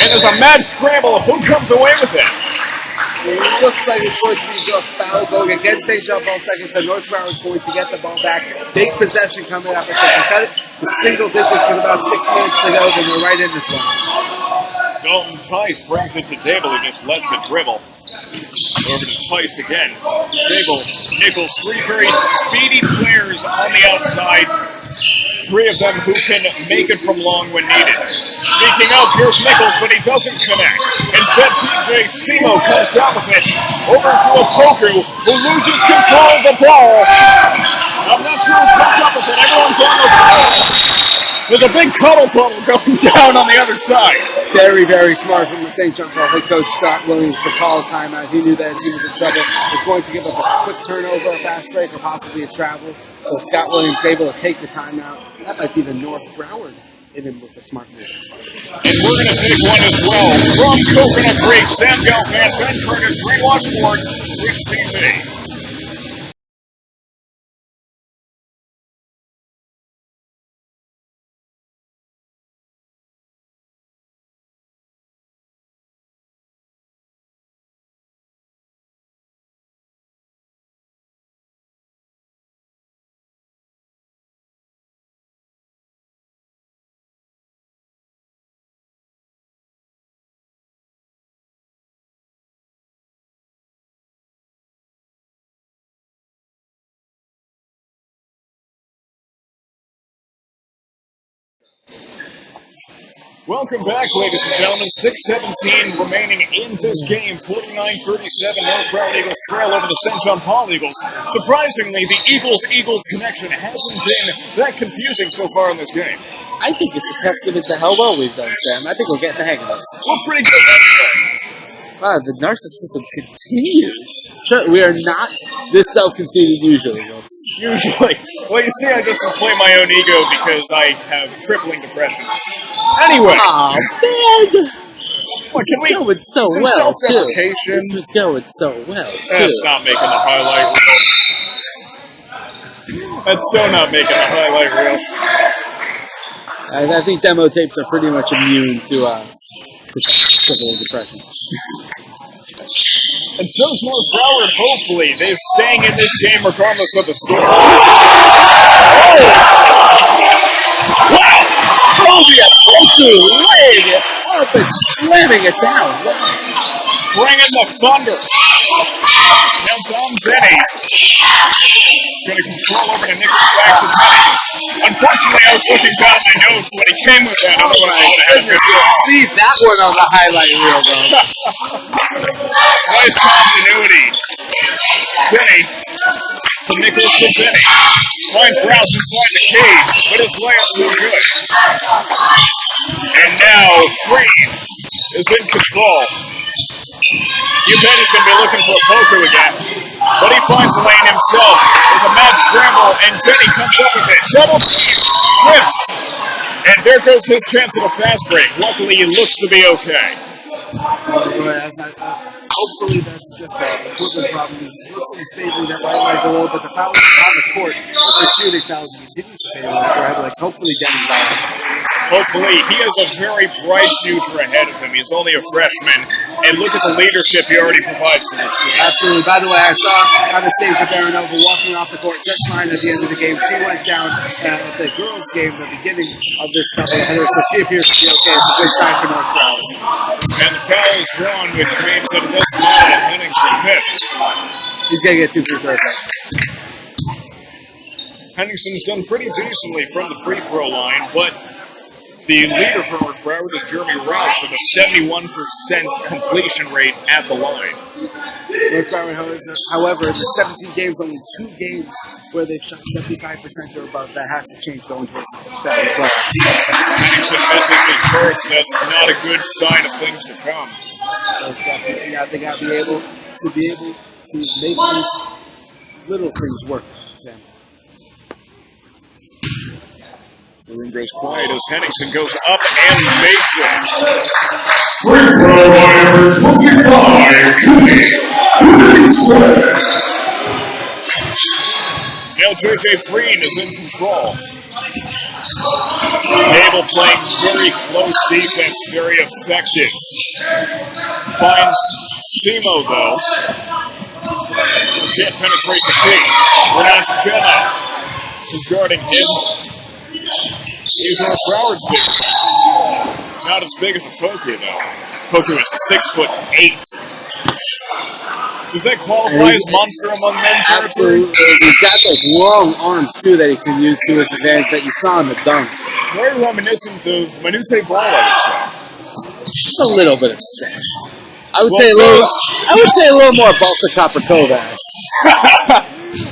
And there's a mad scramble of who comes away with it. It looks like it's going to be a foul going against St. John ball second, so North Broward is going to get the ball back. Big possession coming up. If they can cut it to single digits with about 6 minutes to go, then we're right in this one. Dalton Tice brings it to Dable, who just lets it dribble. Over to Tice again. Dable, Nichols, three very speedy players on the outside. Three of them who can make it from long when needed. Speaking of, here's Nichols, but he doesn't connect. Instead, PJ Simo comes down with it over to a Poku, who loses control of the ball. I'm not sure who comes up with it. Everyone's on the ball. There's a big cuddle puddle going down on the other side. Very, very smart from the St. John Ball head coach Scott Williams to call a timeout. He knew that his team was in trouble. They're going to give up a quick turnover, a fast break, or possibly a travel. So Scott Williams able to take the timeout. That might be the North Broward in him with the smart move. And we're going to take one as well. From Coconut Creek, Sam Galvan, Ben Curtis, Greenwatch Sports, 6 TV. Welcome back, ladies and gentlemen. 6:17 remaining in this game. 49-37, North Broward Eagles trail over the St. John Paul Eagles. Surprisingly, the Eagles connection hasn't been that confusing so far in this game. I think it's a testament to how well we've done, Sam. I think we're getting the hang of this. We're pretty good. Wow, the narcissism continues. We are not this self-conceited usually, folks. Usually. Well, you see, I just inflate my own ego because I have crippling depression. Anyway. Aw, man. This is going so well, too. This was going so well, too. That's not making the highlight reel. That's so not making the highlight reel. I think demo tapes are pretty much immune to crippling depression. And so's North Broward, hopefully. They're staying in this game regardless of the score. Oh! Wow! Cobia Poku laying it up and slamming it down. Bringing the thunder. Now Tom Denny. Going to control over to Nichols back to Denny. Unfortunately, I was looking down at my notes when he came with that. Oh my goodness, you'll see that one on the highlight reel, though. Nice continuity. Denny. To Nichols to Denny. Finds Rouse inside the cage, but his layup's no good. And now, Green is in control. You bet he's going to be looking for a Poku again. But he finds the lane himself with a mad scramble, and Denny comes up with it. Double slips. And there goes his chance at a fast break. Luckily, he looks to be okay. Hopefully that's just a equipment problem. He looks like he's favoring that right leg goal, but the foul is on the court. The shooting fouls and continues to favor that right leg. Hopefully Denny's out. Hopefully. He has a very bright future ahead of him. He's only a freshman, and look at the leadership he already provides for this team. Absolutely. By the way, I saw Anastasia Baranova walking off the court just fine at the end of the game. She went down at the girls' game at the beginning of this doubleheader, so she appears to be okay. It's a good sign for North Broward. And the foul is drawn, which means that this man at Henningsen missed. He's going to get 2 free throws. Henningsen's done pretty decently from the free throw line, but the leader for North Broward is Jeremy Rouse with a 71% completion rate at the line. North Broward, however, in the 17 games, only 2 games where they've shot 75% or above. That has to change going towards the playoffs. Henningsen misses his first. That's not a good sign of things to come. They got to be able to make these little things work, Sam. The room goes quiet as Henningsen goes up and makes it. Free throw line number 25, Now J.J. Green is in control. Gable playing very close defense, very effective. Finds Simo, though. Can't penetrate the feet. Renas Jenna is guarding him. He's North Broward's big. Not as big as a Poku, though. Poku is 6'8". Does that qualify as monster among men? Absolutely. He's got those long arms, too, that he can use to his advantage that you saw in the dunk. Very reminiscent of Manute Ball, I would say. Just a little bit of stretch. I would say a little more Balsa Kovacs.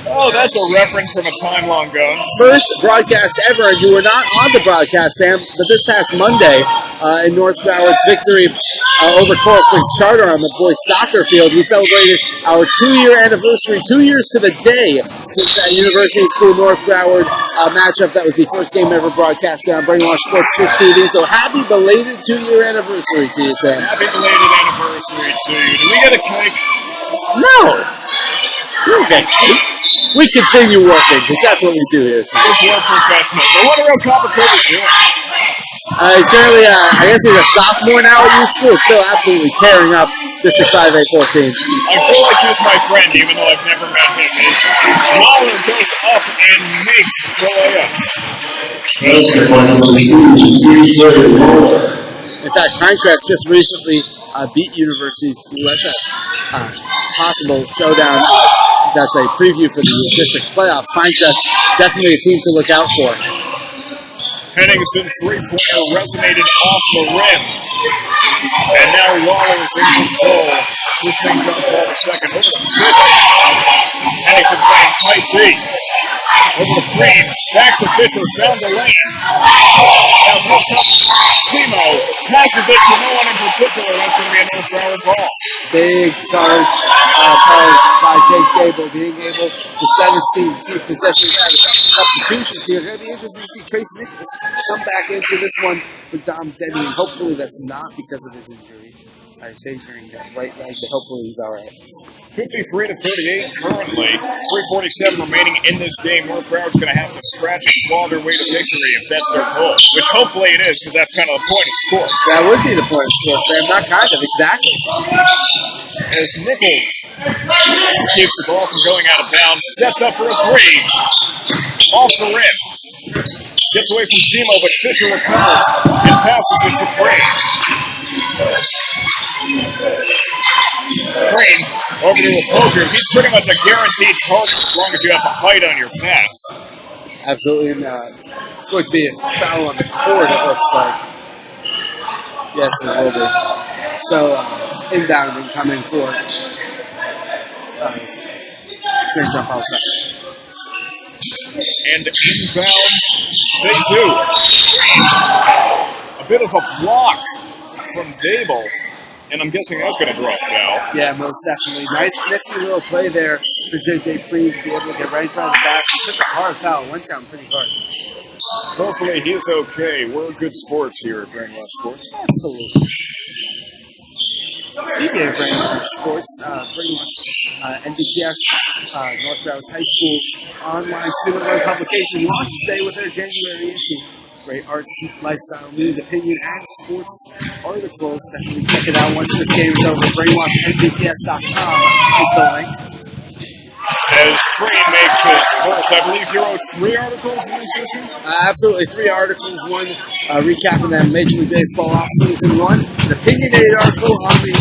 Oh, that's a reference from a time long gone. First broadcast ever, and you were not on the broadcast, Sam, but this past Monday in North Broward's victory over Coral Springs Charter on the boys' soccer field, we celebrated our 2-year anniversary, 2 years to the day since that University School North Broward matchup. That was the first game ever broadcasted on Brainwash Sports 15. So happy belated 2-year anniversary to you, Sam. Happy belated anniversary to you. Do we get a cake? No! Okay. We continue working, because that's what we do here. So. It's more professional. But what a real complicated doing. He's currently, I guess he's a sophomore now at U School, still absolutely tearing up District 5A14. I feel like he's my friend, even though I've never met him. His smaller goes up and makes the layup. In fact, Pinecrest just recently beat University School. That's a possible showdown. That's a preview for the district playoffs. Pinecrest, definitely a team to look out for. Henningson's three-pointer resonated off the rim. And now Waller's in control. Switching jump ball to second. Over to Fisher. Henningson playing tight D. Over to Green. Back to Fisher. Found the lane. Now hooked up. Simo passes it to no one in particular. That's going to be a North Broward ball. Big charge called by Jake Gable, being able to set his feet, keep possession out of substitutions here. It's going to be interesting to see Trace Nichols come back into this one for Dom Denny, and hopefully that's not because of his injury. I say during that right leg, but hopefully he's all right. 53-38 currently. 3:47 remaining in this game. North Broward's going to have to scratch and claw their way to victory if that's their goal. Which hopefully it is, because that's kind of the point of sports. That would be the point of sports, Sam. Not kind of, exactly. As Nichols keeps the ball from going out of bounds, sets up for a three. Off the rim. Gets away from Simo, but Fisher recovers and passes it to Crane. Crane over to a poker. He's pretty much a guaranteed target as long as you have the height on your pass. Absolutely, and it's going to be a foul on the court, it looks like. Yes, it will be. So, inbound and coming for St. John Paul II. And inbound, they do. A bit of a block from Dable, and I'm guessing that's going to draw a foul. Yeah, most definitely. Nice, nifty little play there for J.J. Freed to be able to get right in front of the basket. Took a hard foul, went down pretty hard. Hopefully he's okay. We're good sports here at Brainwash Sports. Absolutely. Speaking of Brainwash Sports, Brainwash NBPS, North Broward's High School online student-run publication launched today with their January issue. Great arts, lifestyle, news, opinion, and sports articles. Definitely check it out once this game is over. BrainwashNBPS.com is the link. As Green makes his first, I believe you wrote 3 articles in this issue? Absolutely, 3 articles. One recapping that Major League Baseball offseason. One, an opinionated article on the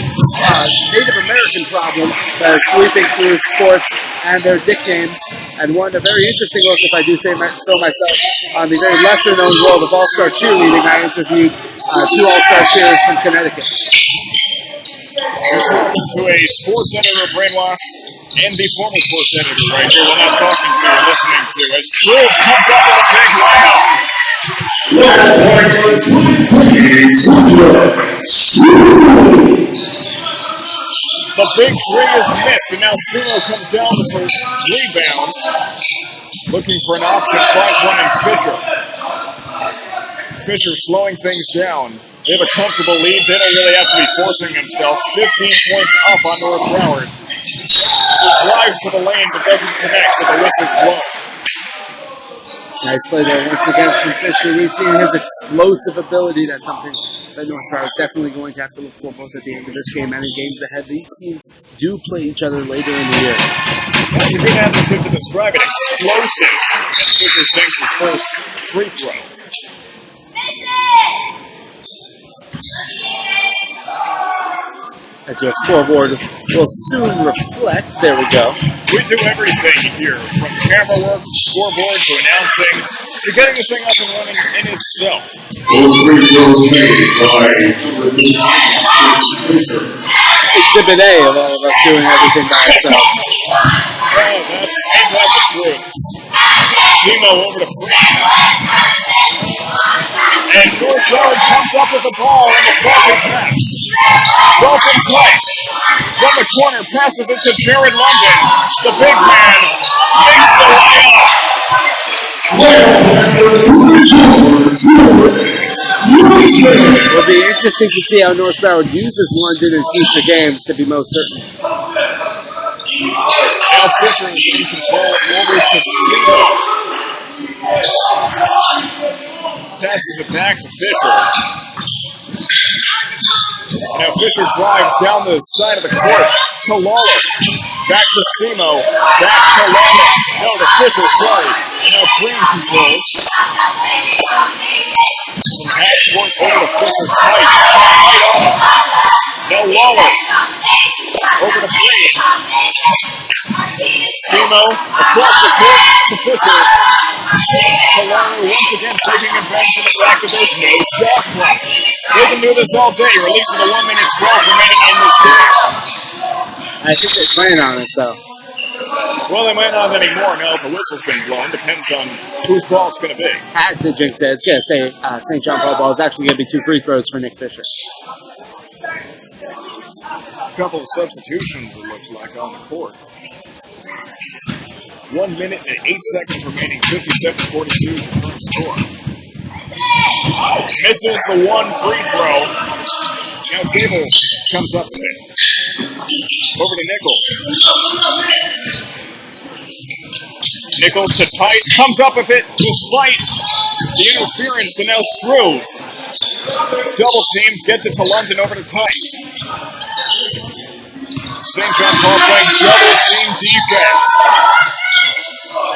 Native American problem that is sweeping through sports and their nicknames. And one, a very interesting look, if I do say so myself, on the very lesser-known world of all-star cheerleading. I interviewed 2 all-star cheerers from Connecticut. We're talking to a sports editor of Brainwash and the former sports editor right here. We're not talking to or listening to. As Stroop comes up with a big The big three is missed, and now Sumo comes down with the rebound. Looking for an option, finds one in Fisher. Fisher slowing things down. They have a comfortable lead. They don't really have to be forcing themselves. 15 points up on North Broward. Drives to the lane but doesn't connect, but the whistle's blown. Nice play there once again from Fisher. We've seen his explosive ability. That's something that North Broward is definitely going to have to look for both at the end of this game and in games ahead. These teams do play each other later in the year. That's a good adjective to describe it. Explosive. Fisher sinks his first free throw. As your scoreboard will soon reflect. There we go. We do everything here, from camera work, scoreboard, to announcing, to getting the thing up and running in itself. Exhibit A of all of us doing everything by ourselves. Well, ain't that the truth? Timo over to Broward. And North Broward comes up with the ball in the pocket pass. Dalton twice. From the corner, passes it to Jared London. The big man makes the layup. It'll be interesting to see how North Broward uses London in future games, to be most certain. Now Fisher is in control over to Simo. Passes it back to Fisher. Now Fisher drives down the side of the court to Lawler. Back to Simo. Back to Lawler. No, to Fisher, sorry. And now Green controls. From half court over to Fisher tight. Tight on him. Now Lawler. Over to Green. Simo across the court to Fisher. To Lawler once again taking advantage of the fact that there's no shot clock. They can do this all day, or at least for the 1 minute 12 remaining in this game. I think they plan on it, so. Well, they might not have any more now. The whistle's been blown. Depends on whose ball it's going to be. Had to jinx it. It's going to stay St. John Paul ball. It's actually going to be 2 free throws for Nick Fisher. A couple of substitutions, it looks like, on the court. 1 minute and 8 seconds remaining. 57-42 is the current score. Misses the one free throw. Now Gable comes up with it. Over to Nichols. Nichols to Tice. Comes up with it despite the interference, and now through. Double team. Gets it to London. Over to Tice. St. John Paul playing double team defense.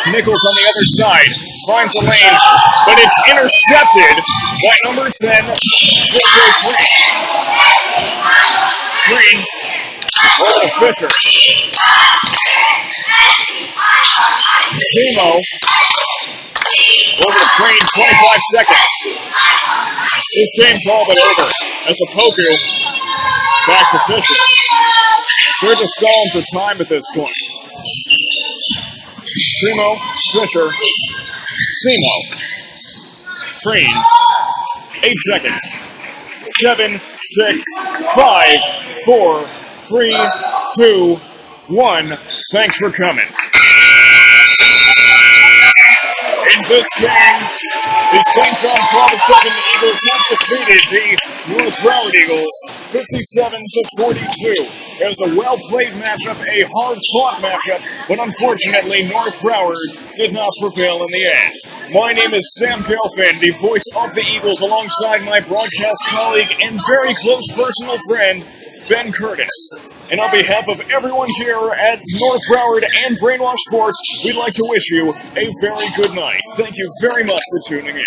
Nichols on the other side. Finds a lane, but it's intercepted by number 10, Green. Green over to Fisher. Timo over to Green, 25 seconds. This game's all but over as the poker back to Fisher. They're just stalling for time at this point. Timo, Fisher, Simo, Green, 8 seconds. 7, 6, 5, 4, 3, 2, 1. Thanks for coming. In this game, the St. John Paul II Eagles have defeated the North Broward Eagles 57-42. It was a well-played matchup, a hard-fought matchup, but unfortunately, North Broward did not prevail in the end. My name is Sam Gelfand, the voice of the Eagles, alongside my broadcast colleague and very close personal friend, Ben Curtis. And on behalf of everyone here at North Broward and Brainwash Sports, we'd like to wish you a very good night. Thank you very much for tuning in.